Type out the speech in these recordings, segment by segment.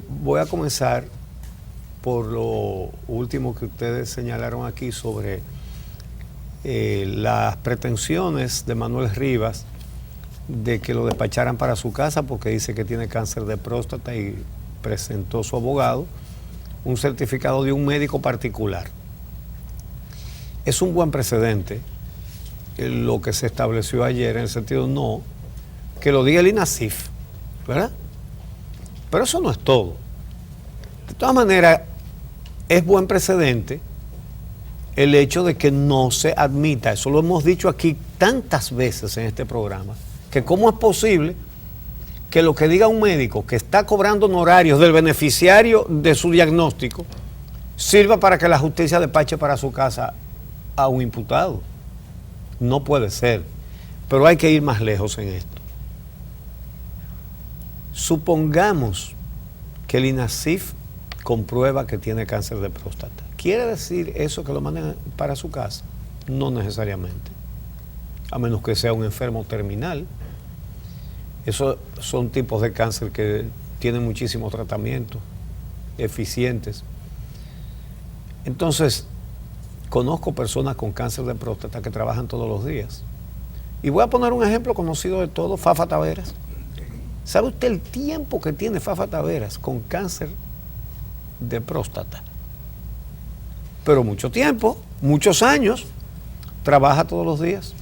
Voy a comenzar por lo último que ustedes señalaron aquí sobre las pretensiones de Manuel Rivas de que lo despacharan para su casa porque dice que tiene cáncer de próstata y presentó su abogado un certificado de un médico particular. Es un buen precedente lo que se estableció ayer, en el sentido no que lo diga el INASIF, ¿verdad? Pero eso no es todo. De todas maneras, es buen precedente el hecho de que no se admita, eso lo hemos dicho aquí tantas veces en este programa, que cómo es posible que lo que diga un médico que está cobrando honorarios del beneficiario de su diagnóstico sirva para que la justicia despache para su casa a un imputado. No puede ser, pero hay que ir más lejos en esto. Supongamos que el INASIF comprueba que tiene cáncer de próstata. ¿Quiere decir eso que lo manden para su casa? No necesariamente, a menos que sea un enfermo terminal. Esos son tipos de cáncer que tienen muchísimos tratamientos eficientes. Entonces, conozco personas con cáncer de próstata que trabajan todos los días. Y voy a poner un ejemplo conocido de todos, Fafa Taveras. ¿Sabe usted el tiempo que tiene Fafa Taveras con cáncer de próstata? Pero mucho tiempo, muchos años, trabaja todos los días.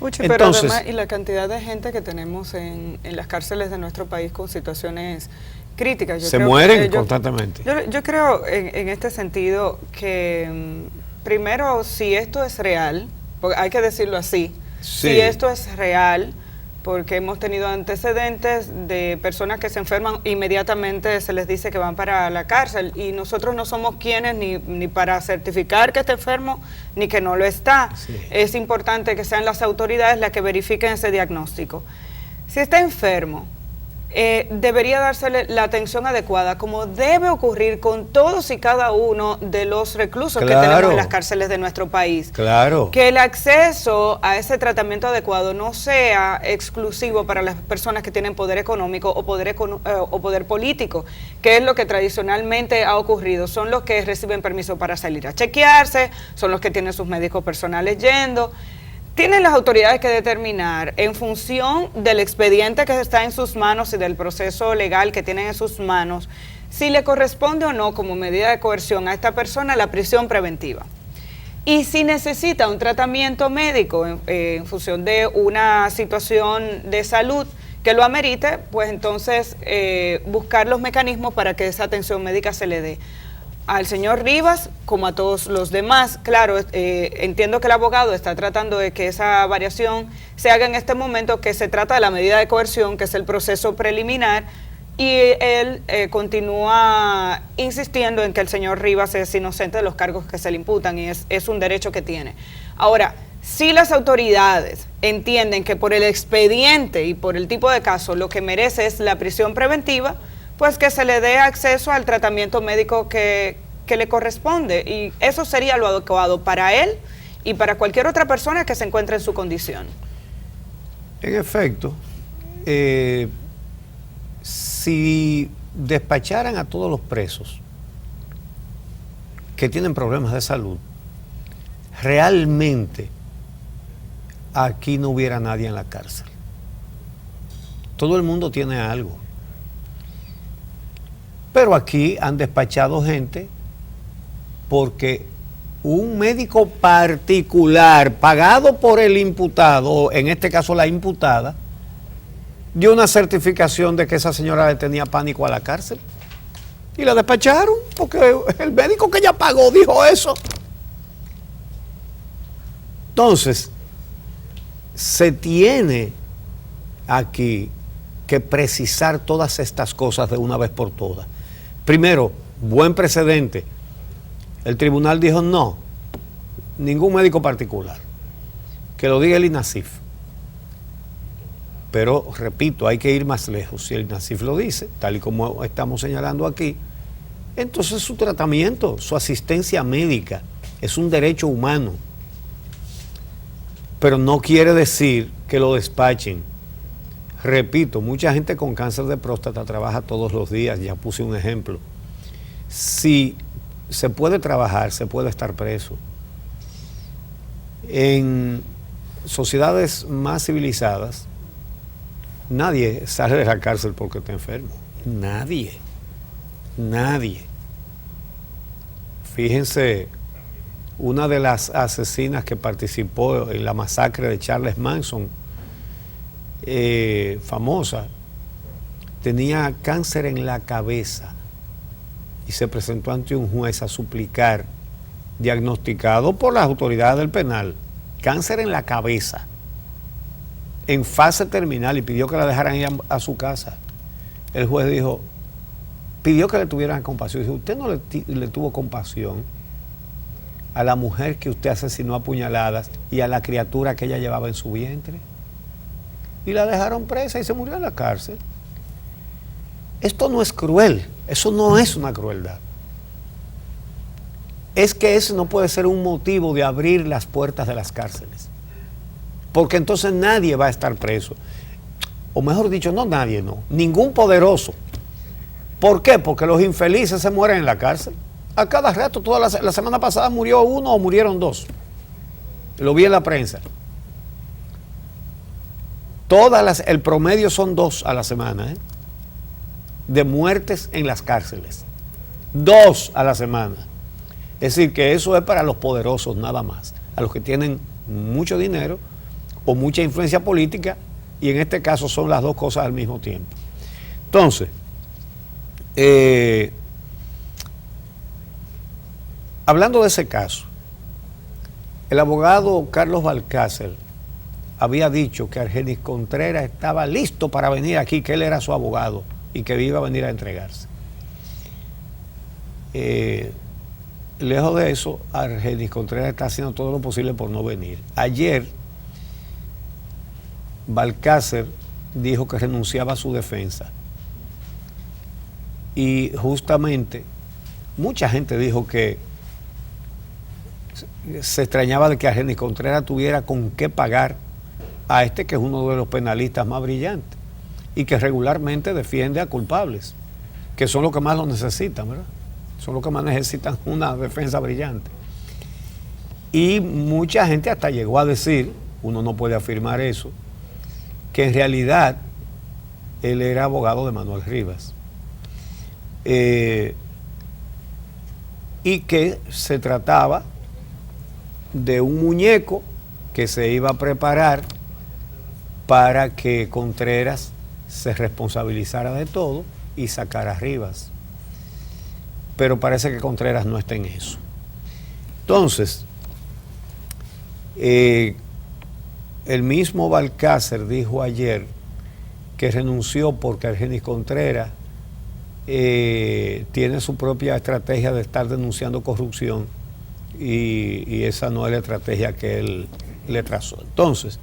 Uche, pero además, y la cantidad de gente que tenemos en las cárceles de nuestro país con situaciones críticas. Se mueren constantemente. Yo creo en este sentido que, primero, si esto es real, porque hay que decirlo así, sí. Si esto es real, porque hemos tenido antecedentes de personas que se enferman, inmediatamente se les dice que van para la cárcel, y nosotros no somos quienes ni para certificar que está enfermo, ni que no lo está. Sí. Es importante que sean las autoridades las que verifiquen ese diagnóstico. Si está enfermo, debería dársele la atención adecuada, como debe ocurrir con todos y cada uno de los reclusos que tenemos en las cárceles de nuestro país. Claro. Que el acceso a ese tratamiento adecuado no sea exclusivo para las personas que tienen poder económico o poder político, que es lo que tradicionalmente ha ocurrido. Son los que reciben permiso para salir a chequearse, son los que tienen sus médicos personales yendo. Tienen las autoridades que determinar, en función del expediente que está en sus manos y del proceso legal que tienen en sus manos, si le corresponde o no como medida de coerción a esta persona la prisión preventiva. Y si necesita un tratamiento médico en función de una situación de salud que lo amerite, pues entonces buscar los mecanismos para que esa atención médica se le dé. Al señor Rivas, como a todos los demás, claro, entiendo que el abogado está tratando de que esa variación se haga en este momento, que se trata de la medida de coerción, que es el proceso preliminar, y él continúa insistiendo en que el señor Rivas es inocente de los cargos que se le imputan, y es un derecho que tiene. Ahora, si las autoridades entienden que por el expediente y por el tipo de caso lo que merece es la prisión preventiva, pues que se le dé acceso al tratamiento médico que le corresponde, y eso sería lo adecuado para él y para cualquier otra persona que se encuentre en su condición. En efecto, si despacharan a todos los presos que tienen problemas de salud, realmente aquí no hubiera nadie en la cárcel. Todo el mundo tiene algo. Pero aquí han despachado gente porque un médico particular pagado por el imputado, o en este caso la imputada, dio una certificación de que esa señora le tenía pánico a la cárcel y la despacharon porque el médico que ella pagó dijo eso. Entonces, se tiene aquí que precisar todas estas cosas de una vez por todas. Primero, buen precedente. El tribunal dijo no, ningún médico particular. Que lo diga el INASIF. Pero, repito, hay que ir más lejos. Si el INASIF lo dice, tal y como estamos señalando aquí, entonces su tratamiento, su asistencia médica, es un derecho humano. Pero no quiere decir que lo despachen. Repito, mucha gente con cáncer de próstata trabaja todos los días, ya puse un ejemplo. Si se puede trabajar, se puede estar preso. En sociedades más civilizadas, nadie sale de la cárcel porque está enfermo. Nadie. Nadie. Fíjense, una de las asesinas que participó en la masacre de Charles Manson, famosa, tenía cáncer en la cabeza y se presentó ante un juez a suplicar, diagnosticado por las autoridades del penal, cáncer en la cabeza, en fase terminal, y pidió que la dejaran ir a su casa. El juez dijo, pidió que le tuvieran compasión. Dijo, ¿usted no le tuvo compasión a la mujer que usted asesinó a puñaladas y a la criatura que ella llevaba en su vientre? Y la dejaron presa y se murió en la cárcel. Esto no es cruel, eso no es una crueldad. Es que ese no puede ser un motivo de abrir las puertas de las cárceles, porque entonces nadie va a estar preso, o mejor dicho, no nadie, no, ningún poderoso. ¿Por qué? Porque los infelices se mueren en la cárcel. A cada rato, la semana pasada murió uno o murieron dos. Lo vi en la prensa. El promedio son 2 a la semana, de muertes en las cárceles. 2 a la semana. Es decir, que eso es para los poderosos nada más, a los que tienen mucho dinero o mucha influencia política, y en este caso son las dos cosas al mismo tiempo. Entonces, hablando de ese caso, el abogado Carlos Balcácer había dicho que Argenis Contreras estaba listo para venir aquí, que él era su abogado y que iba a venir a entregarse. Lejos de eso, Argenis Contreras está haciendo todo lo posible por no venir. Ayer, Balcácer dijo que renunciaba a su defensa. Y justamente, mucha gente dijo que se extrañaba de que Argenis Contreras tuviera con qué pagar a este, que es uno de los penalistas más brillantes y que regularmente defiende a culpables, que son los que más lo necesitan, ¿verdad? Son los que más necesitan una defensa brillante. Y mucha gente hasta llegó a decir, uno no puede afirmar eso, que en realidad él era abogado de Manuel Rivas, y que se trataba de un muñeco que se iba a preparar para que Contreras se responsabilizara de todo y sacara a Rivas. Pero parece que Contreras no está en eso. Entonces, el mismo Balcácer dijo ayer que renunció porque Argenis Contreras tiene su propia estrategia de estar denunciando corrupción, y esa no es la estrategia que él le trazó. Entonces,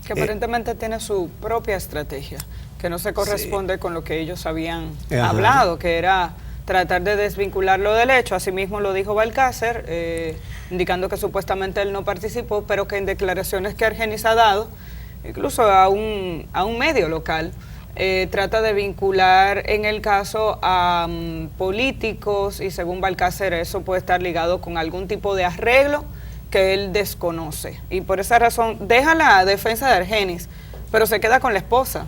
que aparentemente tiene su propia estrategia, que no se corresponde con lo que ellos habían hablado, que era tratar de desvincularlo del hecho. Asimismo lo dijo Balcácer, indicando que supuestamente él no participó, pero que en declaraciones que Argenis ha dado, incluso a un medio local, trata de vincular en el caso a políticos, y según Balcácer eso puede estar ligado con algún tipo de arreglo que él desconoce, y por esa razón deja la defensa de Argenis, pero se queda con la esposa,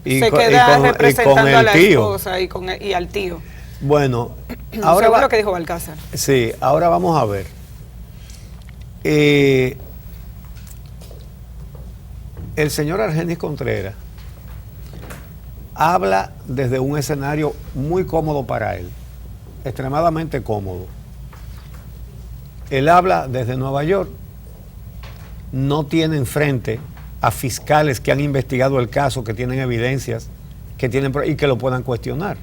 representando a la esposa y al tío. Bueno, ahora según lo que dijo Balcácer. Sí, ahora vamos a ver. El señor Argenis Contreras habla desde un escenario muy cómodo para él, extremadamente cómodo. Él habla desde Nueva York, no tiene enfrente a fiscales que han investigado el caso, que tienen evidencias, y que lo puedan cuestionar.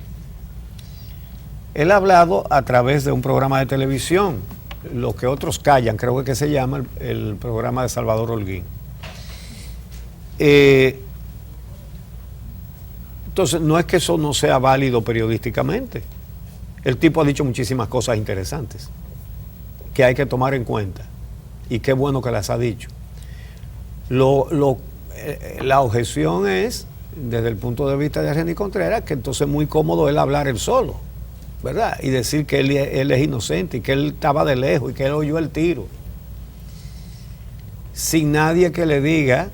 Él ha hablado a través de un programa de televisión, lo que otros callan, creo que se llama el programa de Salvador Holguín. Entonces, no es que eso no sea válido periodísticamente. El tipo ha dicho muchísimas cosas interesantes que hay que tomar en cuenta, y qué bueno que las ha dicho. la objeción es, desde el punto de vista de René Contreras, que entonces es muy cómodo él hablar él solo, ¿verdad? Y decir que él es inocente y que él estaba de lejos y que él oyó el tiro. Sin nadie que le diga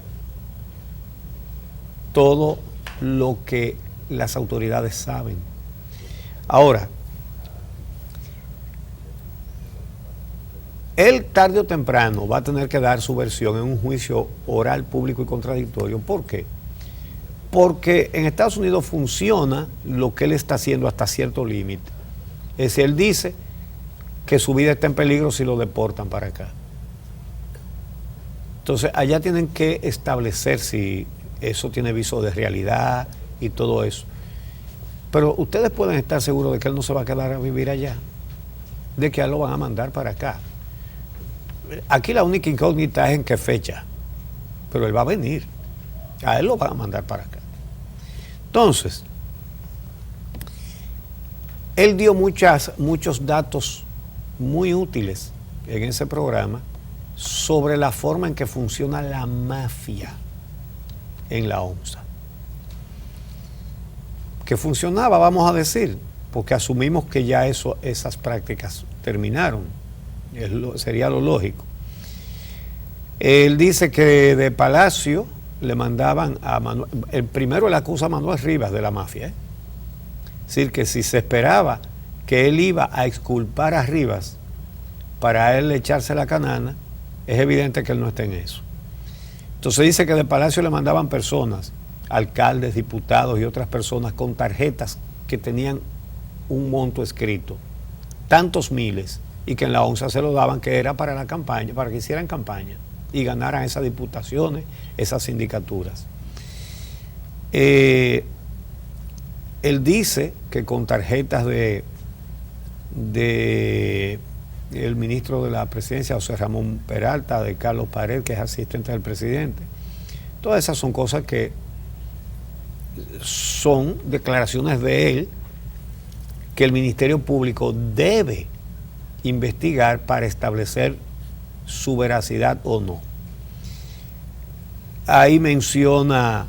todo lo que las autoridades saben. Ahora, él tarde o temprano va a tener que dar su versión en un juicio oral, público y contradictorio. ¿Por qué? Porque en Estados Unidos funciona lo que él está haciendo hasta cierto límite. Es decir, él dice que su vida está en peligro si lo deportan para acá. Entonces, allá tienen que establecer si eso tiene viso de realidad y todo eso. Pero ustedes pueden estar seguros de que él no se va a quedar a vivir allá, de que a él lo van a mandar para acá. Aquí la única incógnita es en qué fecha, pero él va a venir. A él lo van a mandar para acá. Entonces, él dio muchos datos muy útiles en ese programa sobre la forma en que funciona la mafia en la ONSA. Que funcionaba, vamos a decir, porque asumimos que ya esas prácticas terminaron. Sería lo lógico. Él dice que de Palacio le mandaban a Manuel, el primero él acusa a Manuel Rivas de la mafia. Es decir, que si se esperaba que él iba a exculpar a Rivas para él echarse la canana, es evidente que él no está en eso. Entonces dice que de Palacio le mandaban personas, alcaldes, diputados y otras personas con tarjetas que tenían un monto escrito, tantos miles, y que en la ONSA se lo daban, que era para la campaña, para que hicieran campaña y ganaran esas diputaciones, esas sindicaturas. Él dice que con tarjetas de el ministro de la presidencia, José Ramón Peralta, de Carlos Pared, que es asistente del presidente, todas esas son cosas que son declaraciones de él que el Ministerio Público debe investigar para establecer su veracidad o no. Ahí menciona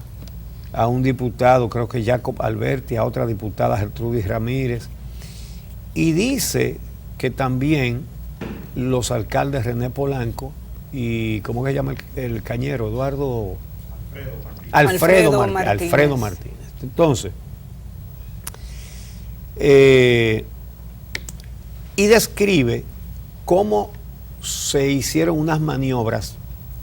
a un diputado, creo que Jacob Alberti, a otra diputada Gertrudis Ramírez, y dice que también los alcaldes René Polanco y, ¿cómo que se llama el cañero? Alfredo Martínez. Entonces, y describe cómo se hicieron unas maniobras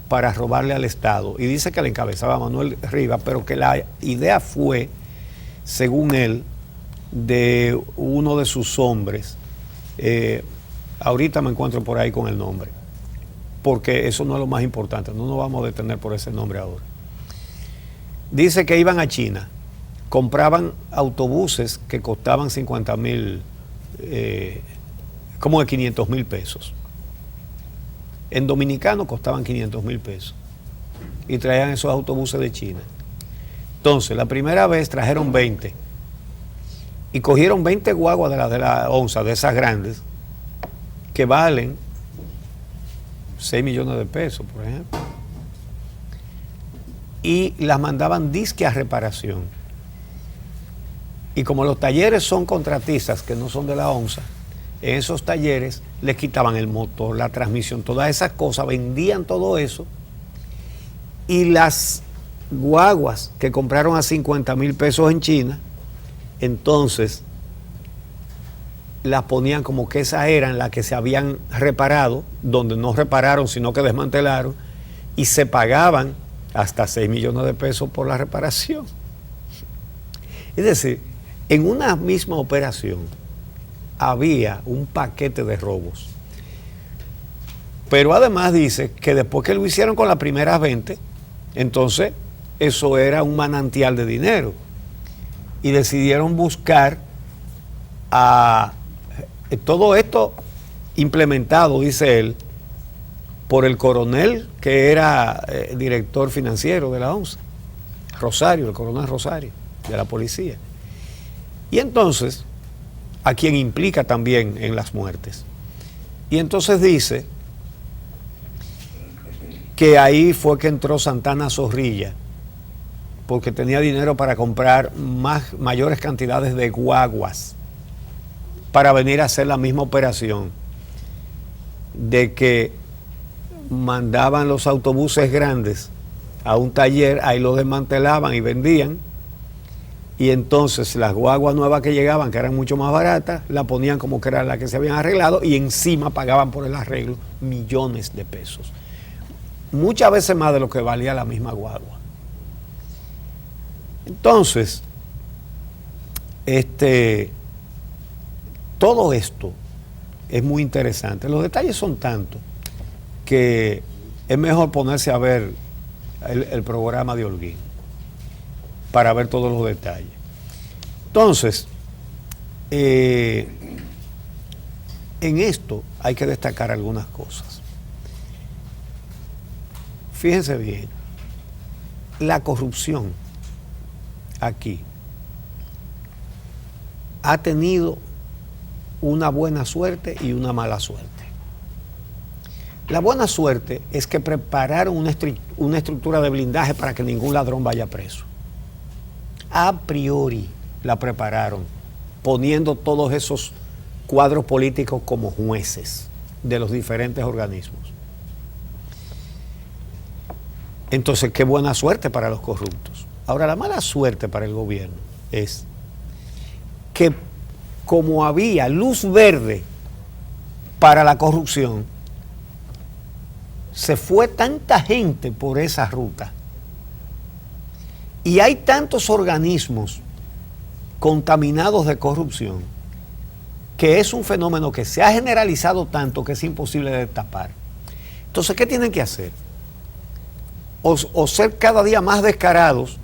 para robarle al Estado, y dice que le encabezaba Manuel Rivas, pero que la idea fue, según él, de uno de sus hombres. Ahorita me encuentro por ahí con el nombre, porque eso no es lo más importante, no nos vamos a detener por ese nombre ahora. Dice que iban a China, compraban autobuses que costaban 50,000, como de 500,000 pesos. En dominicano costaban 500,000 pesos. Y traían esos autobuses de China. Entonces, la primera vez trajeron 20. Y cogieron 20 guaguas de la ONSA, de esas grandes, que valen 6 millones de pesos, por ejemplo. Y las mandaban disque a reparación. Y como los talleres son contratistas, que no son de la ONSA, en esos talleres les quitaban el motor, la transmisión, todas esas cosas, vendían todo eso, y las guaguas que compraron a 50,000 pesos en China, entonces las ponían como que esas eran las que se habían reparado, donde no repararon, sino que desmantelaron, y se pagaban hasta 6 millones de pesos por la reparación. Es decir, en una misma operación había un paquete de robos. Pero además dice que después que lo hicieron con las primeras 20, entonces eso era un manantial de dinero. Y decidieron buscar a todo esto implementado, dice él, por el coronel que era director financiero de la ONSA, Rosario, el coronel Rosario, de la policía. Y entonces, a quien implica también en las muertes. Y entonces dice que ahí fue que entró Santana Zorrilla porque tenía dinero para comprar mayores cantidades de guaguas para venir a hacer la misma operación de que mandaban los autobuses grandes a un taller, ahí los desmantelaban y vendían, y entonces las guaguas nuevas que llegaban, que eran mucho más baratas, la ponían como que era la que se habían arreglado y encima pagaban por el arreglo millones de pesos. Muchas veces más de lo que valía la misma guagua. Entonces, todo esto es muy interesante. Los detalles son tantos que es mejor ponerse a ver el programa de Holguín para ver todos los detalles. Entonces, en esto hay que destacar algunas cosas. Fíjense bien, la corrupción aquí ha tenido una buena suerte y una mala suerte. La buena suerte es que prepararon una estructura de blindaje para que ningún ladrón vaya preso. A priori la prepararon, poniendo todos esos cuadros políticos como jueces de los diferentes organismos. Entonces, qué buena suerte para los corruptos. Ahora, la mala suerte para el gobierno es que como había luz verde para la corrupción, se fue tanta gente por esa ruta y hay tantos organismos contaminados de corrupción que es un fenómeno que se ha generalizado tanto que es imposible de tapar. Entonces, ¿qué tienen que hacer? O ser cada día más descarados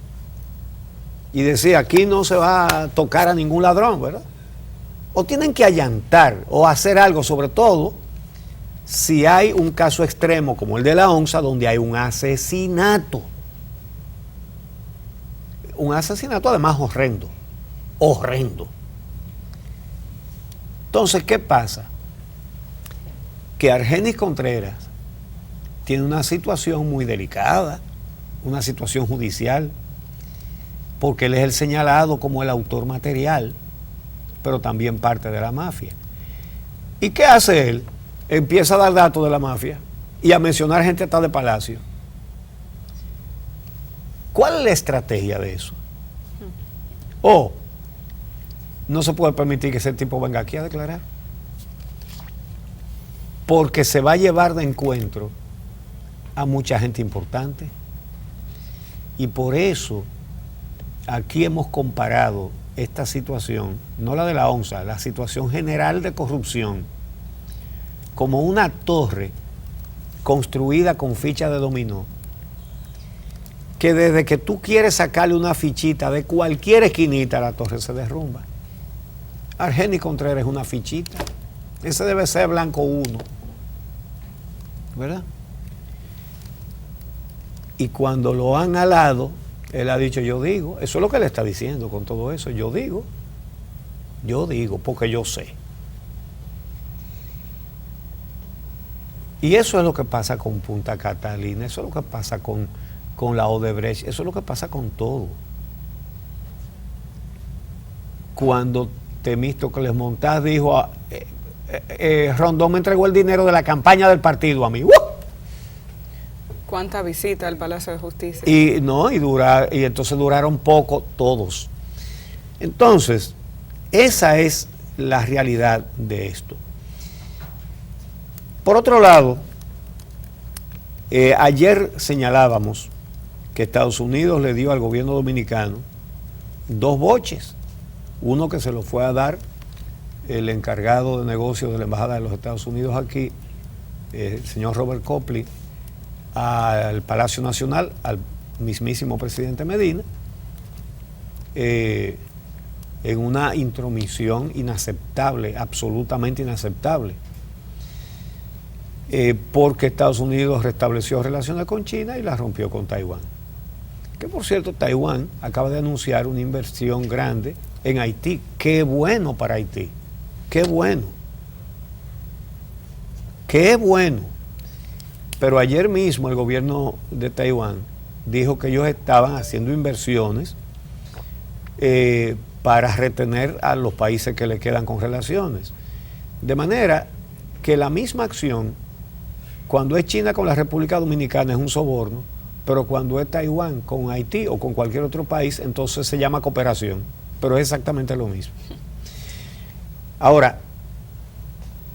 y decir, aquí no se va a tocar a ningún ladrón, ¿verdad? O tienen que allantar o hacer algo, sobre todo si hay un caso extremo como el de la onza, donde hay un asesinato. Un asesinato además horrendo. Horrendo. Entonces, ¿qué pasa? Que Argenis Contreras tiene una situación muy delicada, una situación judicial, porque él es el señalado como el autor material, pero también parte de la mafia. ¿Y qué hace él? Empieza a dar datos de la mafia y a mencionar gente hasta de Palacio. ¿Cuál es la estrategia de eso? O no se puede permitir que ese tipo venga aquí a declarar, porque se va a llevar de encuentro a mucha gente importante. Y por eso aquí hemos comparado esta situación, no la de la onza, la situación general de corrupción, como una torre construida con ficha de dominó, que desde que tú quieres sacarle una fichita de cualquier esquinita, la torre se derrumba. Argenis Contreras es una fichita. Ese debe ser blanco 1, ¿verdad? Y cuando lo han alado, él ha dicho, yo digo. Eso es lo que él está diciendo con todo eso. Yo digo, porque yo sé. Y eso es lo que pasa con Punta Catalina, eso es lo que pasa con la Odebrecht, eso es lo que pasa con todo. Cuando Temístocles Montaz dijo, Rondón me entregó el dinero de la campaña del partido a mí. ¿Cuánta visita al Palacio de Justicia? Y entonces duraron poco todos. Entonces, esa es la realidad de esto. Por otro lado, ayer señalábamos que Estados Unidos le dio al gobierno dominicano 2 boches. Uno que se lo fue a dar el encargado de negocios de la Embajada de los Estados Unidos aquí, el señor Robert Copley, al Palacio Nacional, al mismísimo presidente Medina, en una intromisión inaceptable, absolutamente inaceptable, porque Estados Unidos restableció relaciones con China y las rompió con Taiwán. Que por cierto, Taiwán acaba de anunciar una inversión grande en Haití. Qué bueno para Haití, qué bueno, qué bueno. Pero ayer mismo el gobierno de Taiwán dijo que ellos estaban haciendo inversiones para retener a los países que le quedan con relaciones. De manera que la misma acción, cuando es China con la República Dominicana, es un soborno, pero cuando es Taiwán con Haití o con cualquier otro país, entonces se llama cooperación, pero es exactamente lo mismo. Ahora,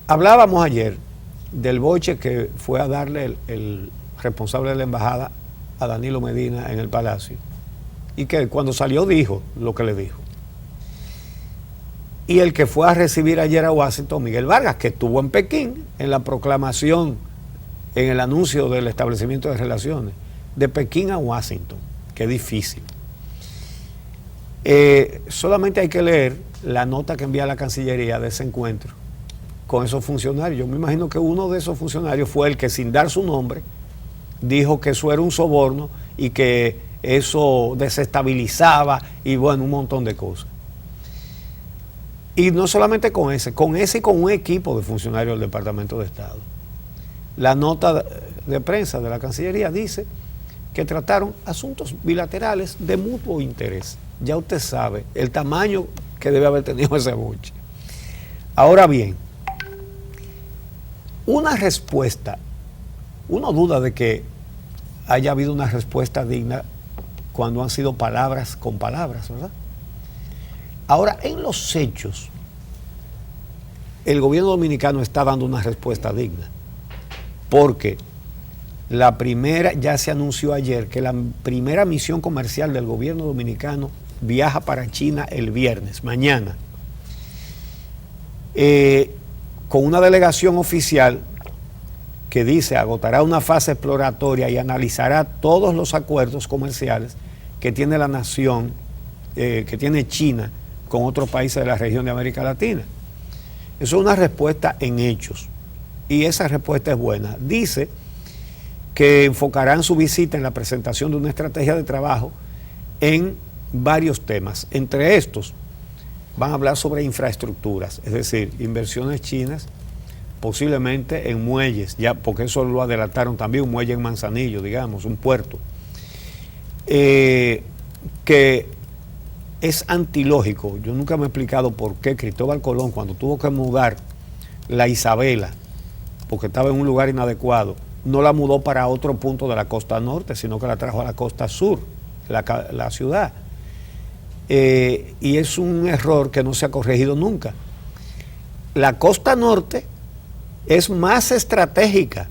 hablábamos ayer del boche que fue a darle el responsable de la embajada a Danilo Medina en el Palacio, y que cuando salió dijo lo que le dijo. Y el que fue a recibir ayer a Washington, Miguel Vargas, que estuvo en Pekín en la proclamación, en el anuncio del establecimiento de relaciones, de Pekín a Washington, que difícil. Solamente hay que leer la nota que envía la Cancillería de ese encuentro con esos funcionarios. Yo me imagino que uno de esos funcionarios fue el que, sin dar su nombre, dijo que eso era un soborno y que eso desestabilizaba y bueno, un montón de cosas. Y no solamente con ese y con un equipo de funcionarios del Departamento de Estado. La nota de prensa de la Cancillería dice que trataron asuntos bilaterales de mutuo interés. Ya usted sabe el tamaño que debe haber tenido ese boche. Ahora bien, una respuesta, uno duda de que haya habido una respuesta digna cuando han sido palabras con palabras, ¿verdad? Ahora, en los hechos, el gobierno dominicano está dando una respuesta digna, porque la primera, ya se anunció ayer que la primera misión comercial del gobierno dominicano viaja para China el viernes, mañana, con una delegación oficial que dice agotará una fase exploratoria y analizará todos los acuerdos comerciales que tiene la nación, que tiene China con otros países de la región de América Latina. Eso es una respuesta en hechos, y esa respuesta es buena. Dice que enfocarán su visita en la presentación de una estrategia de trabajo en varios temas. Entre estos van a hablar sobre infraestructuras, es decir, inversiones chinas, posiblemente en muelles, ya porque eso lo adelantaron también, un muelle en Manzanillo, digamos, un puerto, que es antilógico. Yo nunca me he explicado por qué Cristóbal Colón, cuando tuvo que mudar la Isabela, porque estaba en un lugar inadecuado, no la mudó para otro punto de la costa norte, sino que la trajo a la costa sur, la ciudad. Y es un error que no se ha corregido nunca. La costa norte es más estratégica,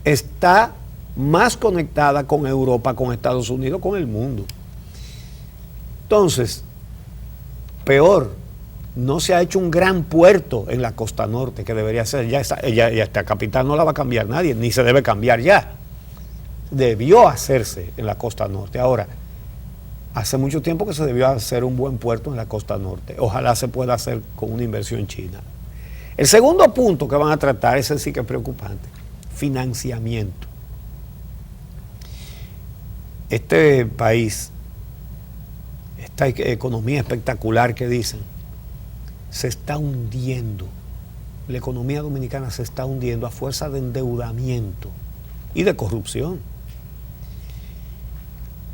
está más conectada con Europa, con Estados Unidos, con el mundo. Entonces, peor, no se ha hecho un gran puerto en la costa norte, que debería ser, ya esta capital no la va a cambiar nadie, ni se debe cambiar ya. Debió hacerse en la costa norte. Ahora, hace mucho tiempo que se debió hacer un buen puerto en la costa norte. Ojalá se pueda hacer con una inversión china. El segundo punto que van a tratar, ese sí que es preocupante, financiamiento. Este país, esta economía espectacular que dicen, se está hundiendo. La economía dominicana se está hundiendo a fuerza de endeudamiento y de corrupción.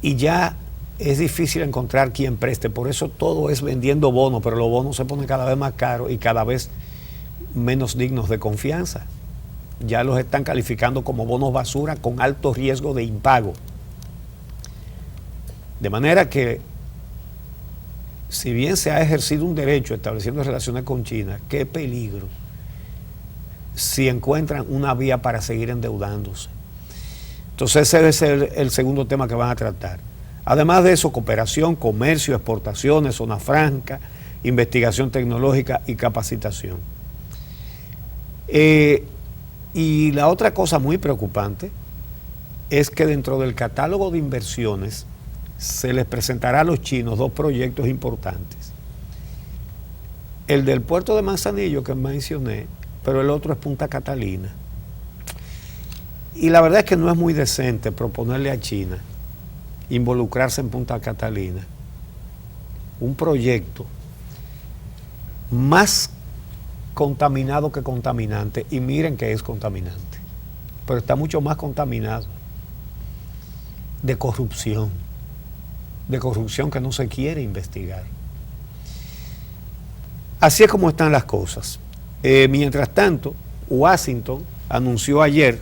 Y ya es difícil encontrar quien preste, por eso todo es vendiendo bonos, pero los bonos se ponen cada vez más caros y cada vez menos dignos de confianza. Ya los están calificando como bonos basura con alto riesgo de impago. De manera que, si bien se ha ejercido un derecho estableciendo relaciones con China, qué peligro si encuentran una vía para seguir endeudándose. Entonces ese debe ser el segundo tema que van a tratar. Además de eso, cooperación, comercio, exportaciones, zona franca, investigación tecnológica y capacitación. Y la otra cosa muy preocupante es que dentro del catálogo de inversiones se les presentará a los chinos dos proyectos importantes. El del puerto de Manzanillo que mencioné, pero el otro es Punta Catalina. Y la verdad es que no es muy decente proponerle a China involucrarse en Punta Catalina, un proyecto más contaminado que contaminante, y miren que es contaminante, pero está mucho más contaminado. de corrupción que no se quiere investigar. Así es como están las cosas. Mientras tanto, Washington anunció ayer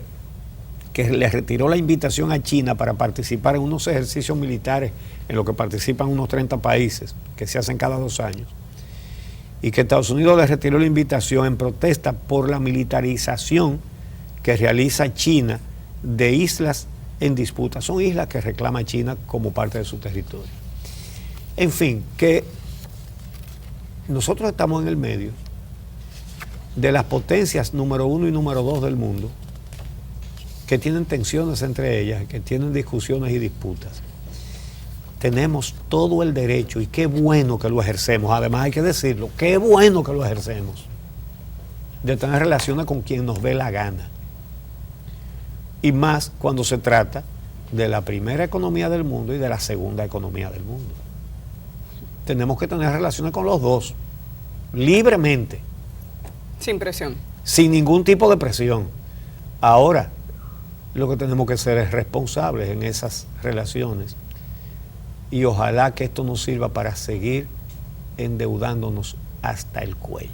que le retiró la invitación a China para participar en unos ejercicios militares en los que participan unos 30 países que se hacen cada 2 años, y que Estados Unidos le retiró la invitación en protesta por la militarización que realiza China de islas en disputa. Son islas que reclama China como parte de su territorio. En fin, que nosotros estamos en el medio de las potencias número 1 y número 2 del mundo, que tienen tensiones entre ellas, que tienen discusiones y disputas. Tenemos todo el derecho, y qué bueno que lo ejercemos, además hay que decirlo, qué bueno que lo ejercemos, de tener relaciones con quien nos dé la gana. Y más cuando se trata de la primera economía del mundo y de la segunda economía del mundo. Tenemos que tener relaciones con los dos, libremente. Sin presión. Sin ningún tipo de presión. Ahora, lo que tenemos que ser es responsables en esas relaciones, y ojalá que esto nos sirva para seguir endeudándonos hasta el cuello.